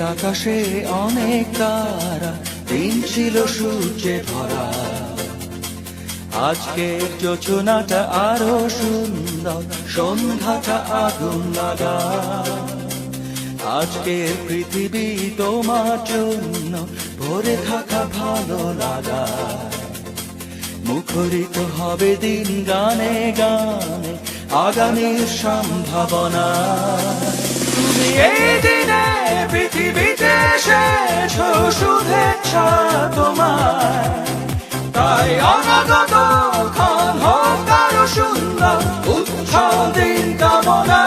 আকাশে অনেক তারা, দিন ছিল সূর্যে ভরা। আজকের যোজনাটা আরো সুন্দর, সন্ধ্যাটা আগুন লাগা। আজকের পৃথিবী তোমার জন্য ভরে থাকা ভালো লাগা। মুখরিত হবে দিন গানে গানে, আগামীর সম্ভাবনা। তুমি এই দিনে পৃথিবীতে এসেছো, শুভেচ্ছা তোমার। তাই অনাগত ক্ষণ হোক আরো সুন্দর, উৎসব দিন কামনা।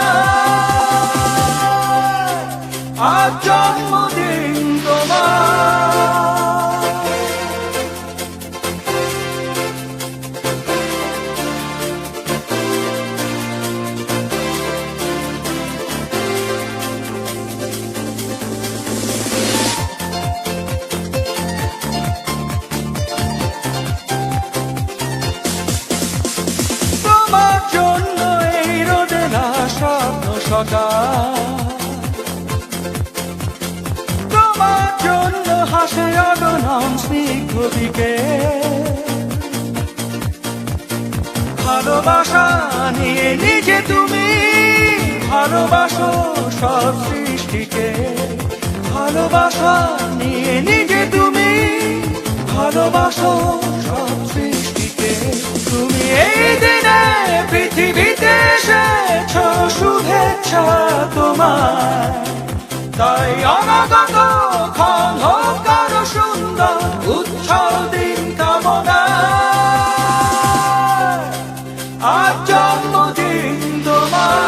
আজ জন্মদিন তোমার। তোমার জন্য হাসে অগণন স্নিগ্ধ দিকে। ভালোবাসা নিয়ে নিজে তুমি ভালোবাসো সব সৃষ্টিকে। ভালোবাসা নিয়ে নিজে তুমি ভালোবাসো সব সৃষ্টিকে। তুমি এই দিনে পৃথিবীতে এসেছো, শুভেচ্ছা তোমার। তাই অনাগত ক্ষণ হোক আরো সুন্দর, উৎসব দিন কামনা। আজ জন্মদিন তোমার।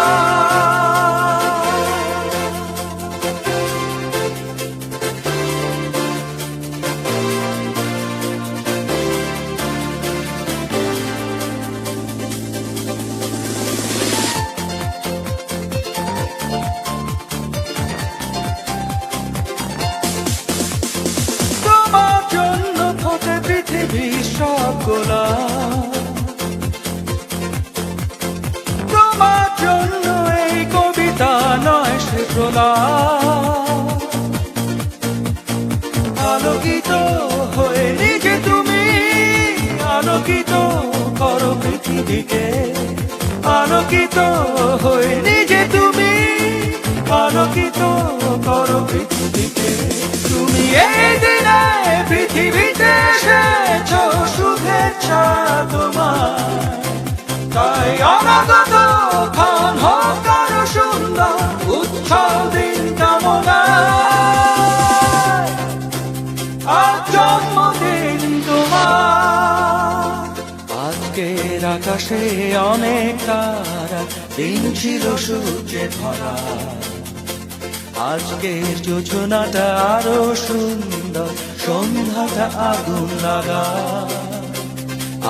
তোমার জন্য এই কবিতা নয় সে প্রলাপ। আলোকিত হয়ে নিজে তুমি আলোকিত করো পৃথিবীকে। আলোকিত হয়ে নিজে তুমি আলোকিত করো পৃথিবীকে। তুমি এই দিনে পৃথিবীতে এসেছো, শুভেচ্ছা তোমার। তাই অনাগত ক্ষণ হোক আরো সুন্দর, উৎসব দিন কামনা। আজ জন্মদিন তোমার। আজকের আকাশে অনেক তারা, দিন ছিল সূর্যে ভরা। আজকের যোজনাটা আরো সুন্দর, সন্ধ্যাটা আগুন লাগা।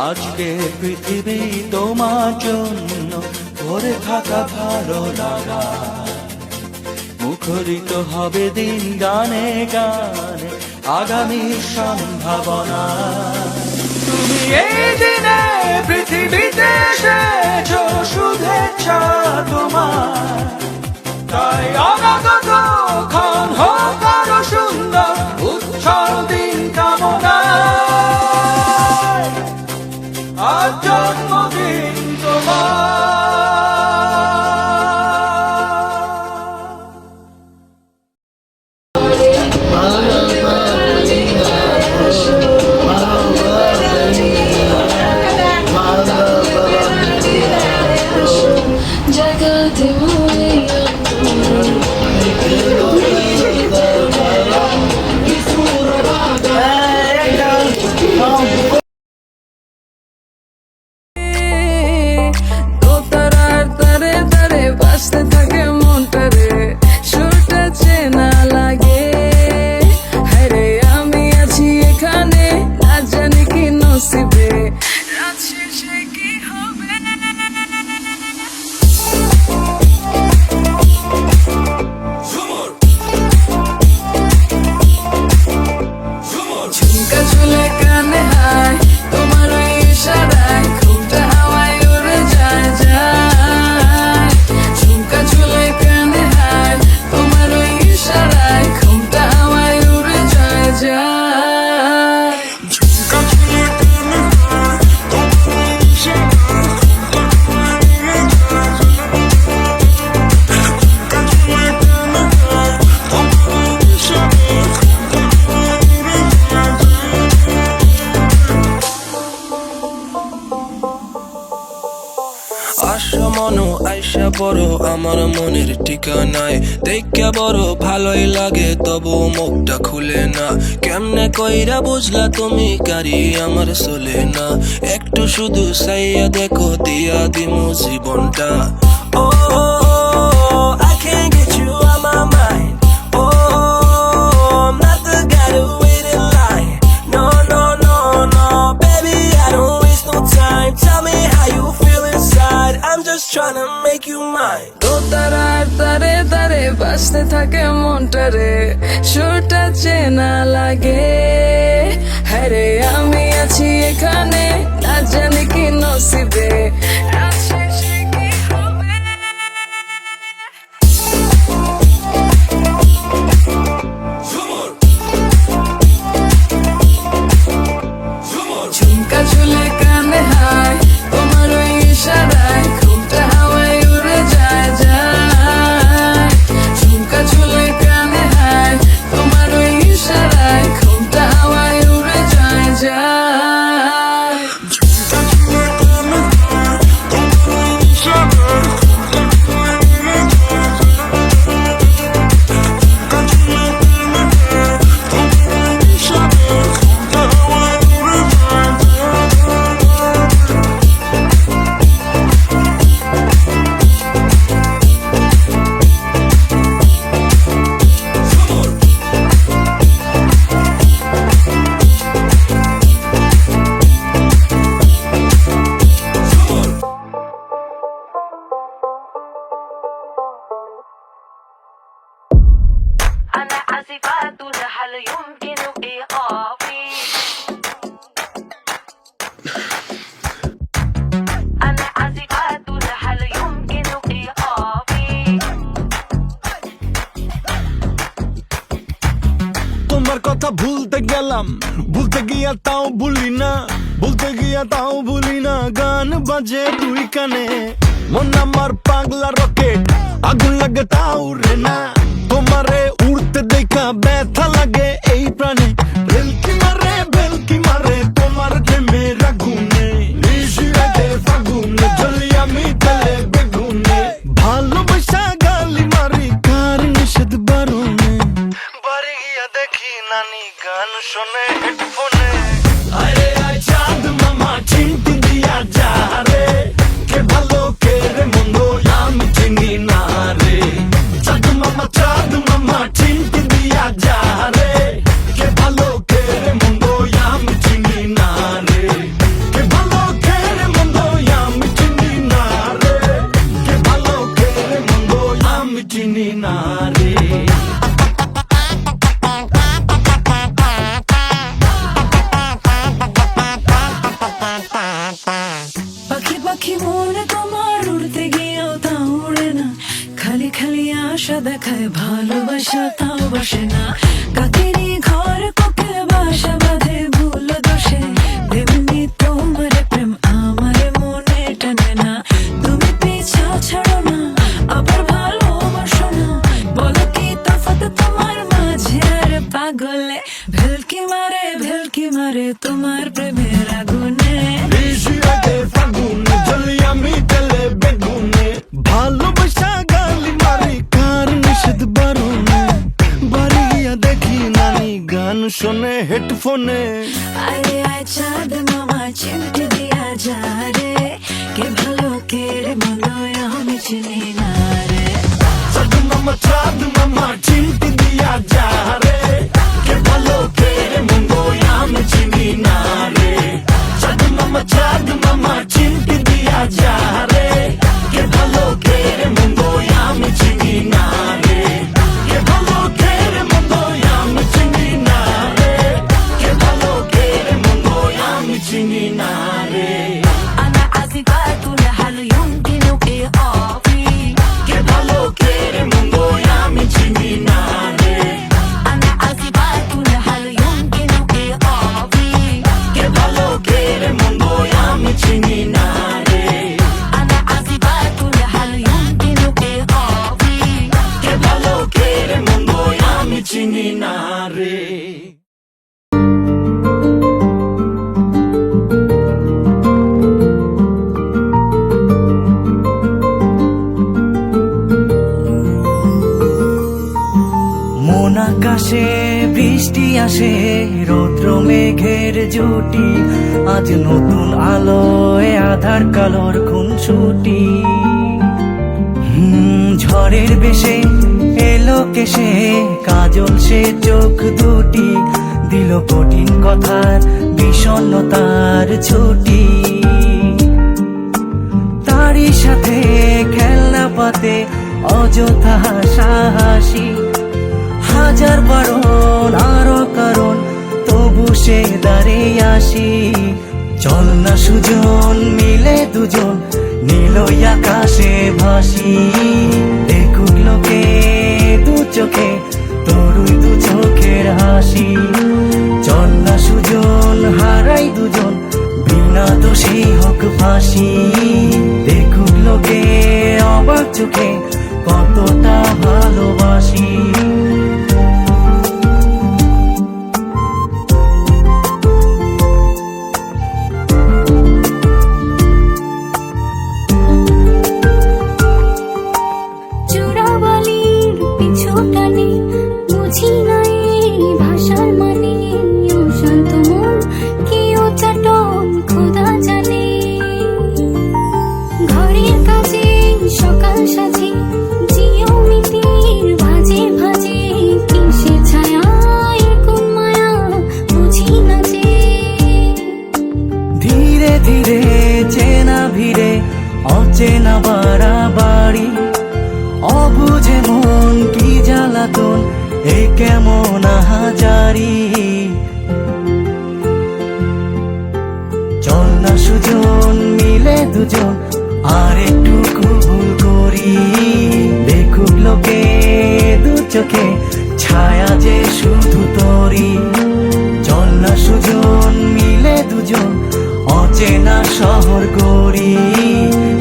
আজকের পৃথিবী তোমার জন্য ভরে থাকা ভালো লাগা। মুখরিত হবে দিন গানে গানে, আগামীর সম্ভাবনা। তুমি এই দিনে পৃথিবীতে এসেছো, শুভেচ্ছা তোমার। তাই অনাগত ক্ষণ হোক আরো সুন্দর, উৎসব দিন কামনা। আজ জন্মদিন তোমার। जगत मोरे পরো আমার মনের ঠিকানায়। দেখা বড় ভালোই লাগে তবু মুখটা খুলে না। কেমনে কইরা বুঝলা তুমি গাড়ি আমার চলে না? একটু শুধু চাইয়া দেখো দিয়া দিমু জীবনটা। Oh, I can't get you out my mind. Oh, I'm not the guy to wait in line. No, no, no, no, baby, I don't waste no time. Tell me how you feel inside. I'm just trying to make you mine. তো তারার তারে তারে বাসতে থাকে মনটা রে, সুরটা চেনা লাগে। হ্যাঁ রে, আমি আছি এখানে, না জানি কি নসিবে আছে সে কি হবে। ঝুমকা ঝুলে কানে হায় তোমার ওই ইশারায়, ঘুমটা হাওয়ায় উড়ে যায় যায়। ঝুমকা ঝুলে কানে হায় তোমার ওই ইশারায়, ঘুমটা হাওয়ায় উড়ে যায় যায়। أنا آسفة هل يمكن إيقافي؟ أنا آسفة هل يمكن إيقافي؟ তোমার কথা ভুলতে গেলাম, ভুলতে গিয়া তাও ভুলি না, ভুলতে গিয়া তাও ভুলি না। গান বাজে দুই কানে, মন আমার পাগলা রকেট, আগুন লাগে তাও রে না। তোমারে উড়তে দেখা ব্যথা লাগে এই প্রাণে, ভেলকি মারে তোমার প্রেমের আগুনে। নিশিরাতে ফাগুনে জ্বলি আমি তেলে বেগুনে, ভালোবাসা গালি মারি কার নিষেধ বারণে। বাড়ি গিয়া দেখি নানি গান শোনে হেডফোনে। আরে আয় চাঁদ মামা চিমটি দিয়া যা রে, কে ভালো কে রে মন্দ আমি চিনি না রে। চাঁদ মামা চিমটি দিয়া যা রে, কে ভালো কে রে মন্দ আমি চিনি না রে। কে ভালো কে রে মন্দ আমি চিনি না রে, কে ভালো কে রে মন্দ আমি চিনি না রে। পাখি পাখি মনে তোমার উড়তে গিয়েও তা উড়ে না, খালি খালি আশা দেখায় ভালোবাসা তাও বসে না। কাকেরই ঘর কোকিল বাসা বাঁধে ভুল দোষে, তেমনি তোমার প্রেম আমার মনে টানে না। তুমি পিছা ছাড়ো না, আবার ভালোবাসো না, বলো কি তফাৎ তোমার মাঝে আর পাগলে। ভেলকি মারে তোমার প্রেমের আগুনে। নিশিরাতে ফাগুনে জ্বলি আমি তেলে বেগুনে, ভালোবাসা গালি মারি কার নিষেধ বারণে। বাড়ি গিয়া দেখি নানি গান শোনে হেডফোনে। আরে আয় চাঁদ মামা চিমটি দিয়া যা রে, কে ভালো কে রে মন্দ আমি চিনি না রে। চাঁদ মামা চিমটি দিয়া যা রে, কে ভালো কে রে মন্দ আমি চিনি না রে। চাঁদ মামা চিমটি দিয়া যা রে, কে ভালো কে রে মন্দ আমি চিনি না রে। কে ভালো কে রে মন্দ আমি চিনি না রে, কে ভালো কে রে মন্দ আমি চিনি না রে। أنا آسفة هل يمكن إيقافي؟ কে ভালো কে রে মন্দ আমি চিনি না রে। أنا آسفة هل يمكن إيقافي؟ কে ভালো কে রে মন্দ আমি চিনি না রে। أنا آسفة هل يمكن إيقافي؟ কে ভালো কে রে মন্দ আমি চিনি না রে। আকাশে বৃষ্টি আসে, রৌদ্র মেঘের জুটি, আজ নতুন আলোয় আধার কালোর খুনসুটি। ঝড়ের বেশে এলো কেসে, কাজল সে চোখ দুটি, দিল কঠিন কথার বিষণ্ণতার ছুটি। তারই সাথে খেলনা পাতে অযথা হাসাহাসি, হাজার বারণ আরো কারণ তবু সে দাঁড়িয়ে আসি। চল না সুজন মিলে দুজন নীলই আকাশে ভাসি, দেখুক লোকে দু চোখে তরুই দু চোখের হাসি। চল না সুজন হারাই দুজন বিনা দোষী হোক ফাঁসি, দেখুক লোকে অবাক চোখে কতটা ভালোবাসি। চোরাবালির পিছু টানে বুঝি না এই ভাষার মানে, ও শান্ত মন কেউ চাটন খোদা জানে। ঘরের কাজে সকাল সাজে জিওমিতির ভাজে ভাজে, কিসের ছায়ায় কোন মায়া বুঝি না যে। ধীরে ধীরে চেনা ভিড়ে অচেনা বাড়াবাড়ি, অবুঝে মন কি জ্বালাতন এ কেমন আহাজারি। চল না সুজন মিলে দুজন আর একটু ভুল করি, দেখুক লোকে দু চোখে ছায়া যে শুধু তোরি। চল না সুজন মিলে দুজন অচেনা শহর গড়ি,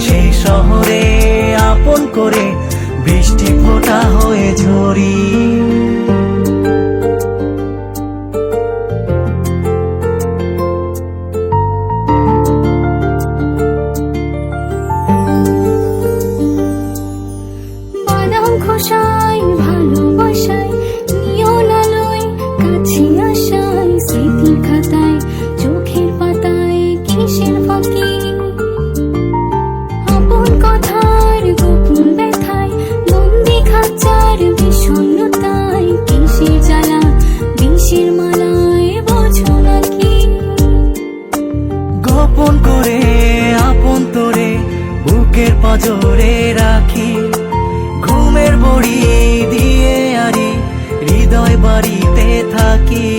সেই শহরে আপন করে বৃষ্টি ফোঁটা হয়ে ঝরি। বাদাম খোসায় ভালোবাসায় নিয়ন আলোয় কাছে আসায়, স্মৃতির খাতায় চোখের পাতায় কিসের ফাঁকি। আপন কথার গোপন ব্যথায় বন্দি খাঁচার বিষণ্ণতায়, কিসের জ্বালা বিষের মালায় বোঝো নাকি। গোপন করে আপন তোরে বুকের পাজরে রাখি, ঘুমের বড়ি দিয়ে আরি হৃদয় বাড়িতে থাকি।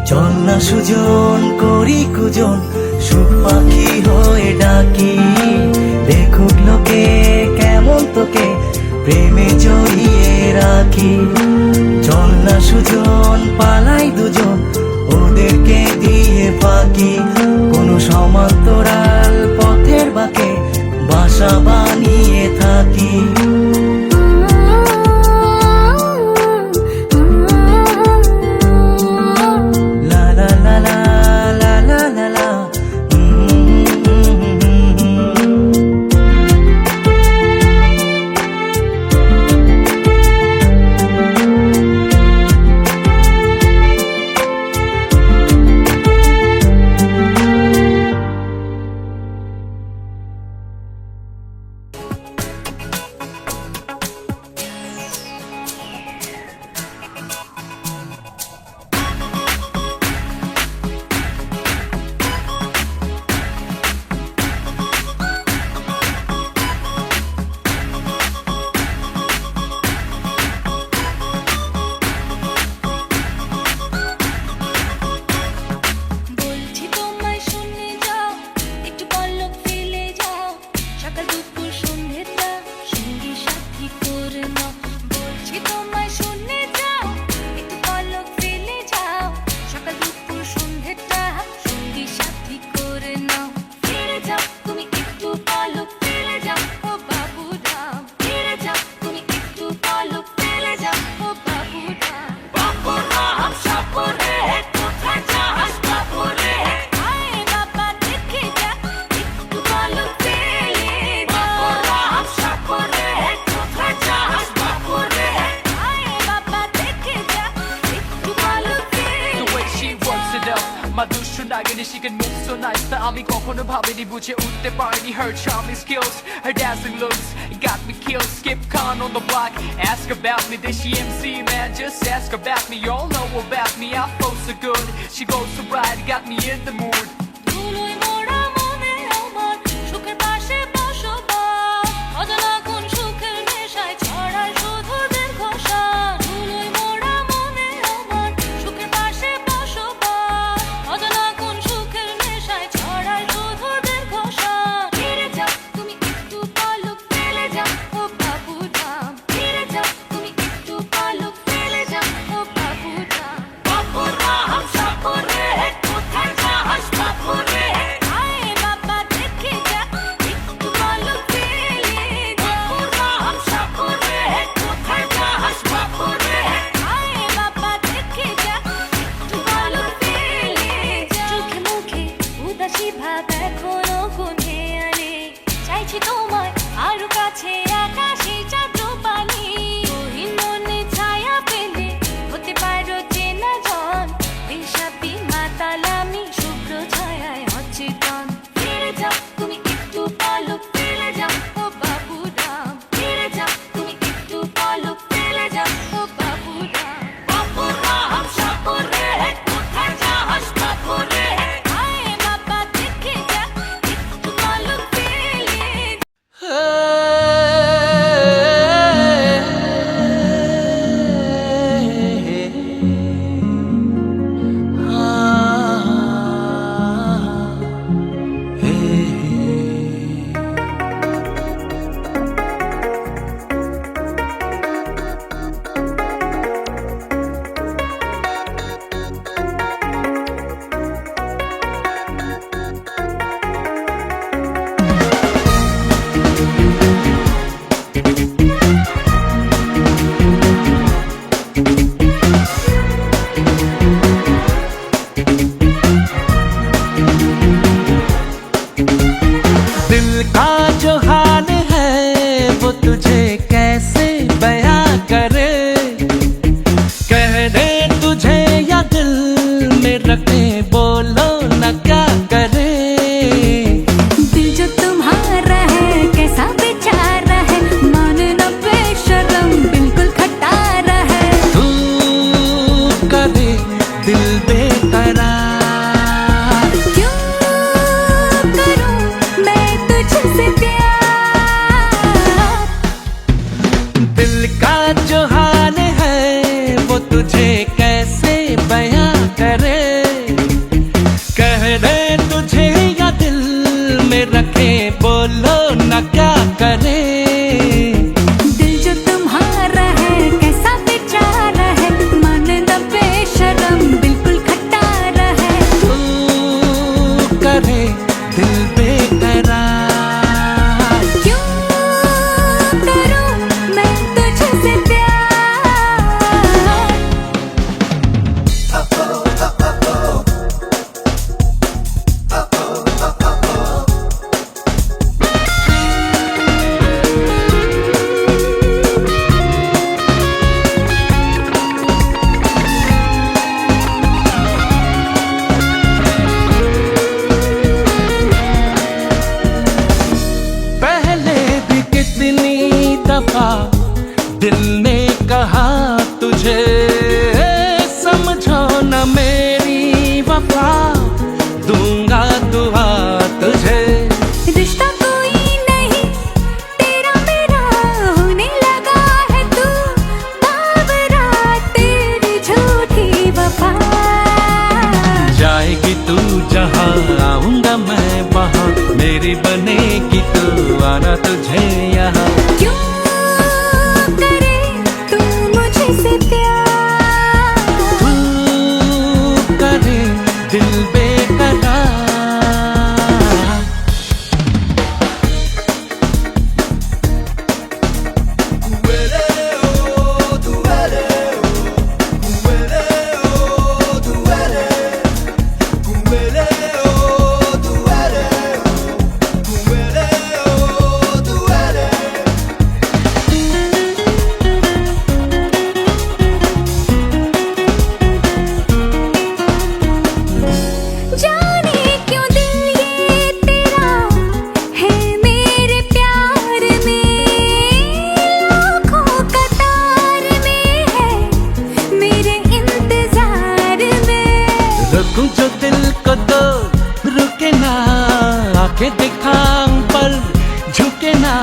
চল না সুজন করি কুজন সুখ পাখি হয়ে ডাকি, দেখুক লোকে কেমন তোকে প্রেমে জড়িয়ে রাখি। চল না সুজন পালাই দুজন ওদেরকে দিয়ে ফাঁকি, কোনো সমান্তরাল পথের বাঁকে বাসা বানিয়ে থাকি। লা লা লা লা লা লা লা লা। My দুষ্ট নাগিনী she can move so nice তা আমি কখনো ভাবিনি বুঝে উঠতে পারিনি her charming skills her dancing looks got me killed skip con on the block ask about me did she MC man just ask about me y'all know about me I flow so good she goes so bright got me in the mood ধুলোয় মোড়া মনে আমার সুখের পাশে বসবাস অজানা কোন সুখের নেশায় ছড়ায় শুধু দীর্ঘশ্বাস ধুলোয় মোড়া মনে আমার সুখের পাশে বসবাস অজানা কোন সুখের নেশায় ছড়ায় শুধু দীর্ঘশ্বাস ফিরে যাও তুমি একটু পলক ফেলে যাও ও বাবুরাম ফিরে যাও তুমি একটু পলক ফেলে যাও ও বাবুরাম বাবুরাম সাপুরে কোথায় যাস বাপুরে আয় বাবা দেখে যা একটু পলক ফেলে বাবুরাম সাপুরে কোথায় যাস বাপুরে আয় বাবা দেখে যা একটু পলক ফেলে চোখে মুখে উদাসী ভাব এখনো কোণে আনে চাইছি তোমায় আরো কাছে আকাশে চাঁদ পানি ওই মনে ছায়া পেলে হতে পারো চেনা জন পেশাবি মাতালামি শুভ্র ছায়ায় অচেতন ফিরে যাও তুমি একটু পলক ফেলে যাও ও বাবুরাম ফিরে যাও তুমি একটু পলক ফেলে যাও ও বাবুরাম বাবুরাম সাপুরে কোথায় যাস বাপুরে আয় বাবা দেখে যা একটু পলক ফেলে दिल का जो हाल है वो तुझे कैसे बयां करे कह दे तुझे या दिल में रखे बोलो न क्या करे दिल जो तुम्हारा है कैसा बेचारा है मानना बेशरम बिल्कुल खटारा है तू करे दिल बेकरार क्यों करूं मैं तुझसे प्यार दिल का जो हाल है वो तुझे कैसे बयां करे कह दे तुझे या दिल में रखे बोलो न क्या करे दिल जो तुम्हारा है कैसा बेचारा है मानना बेशरम बिल्कुल खटारा है तू करे दिल बेकरार क्यों करूं मैं तुझसे प्यार पहले भी कितनी दफा दिल ने कहा तुझे समझो न मेरी वफा दूंगा दुआ तुझे रिश्ता कोई नहीं तेरा मेरा होने लगा है तू बाबरा तेरी झूठी वफा जाएगी तू जहाँ आऊंगा मैं वहाँ मेरी बनेगी तू आना तुझे यहाँ क्यों करे तू मुझसे प्यार तू करे दिल बेकरार जो दिल को तो रुके ना, आंखें दिखाऊं पर झुके ना।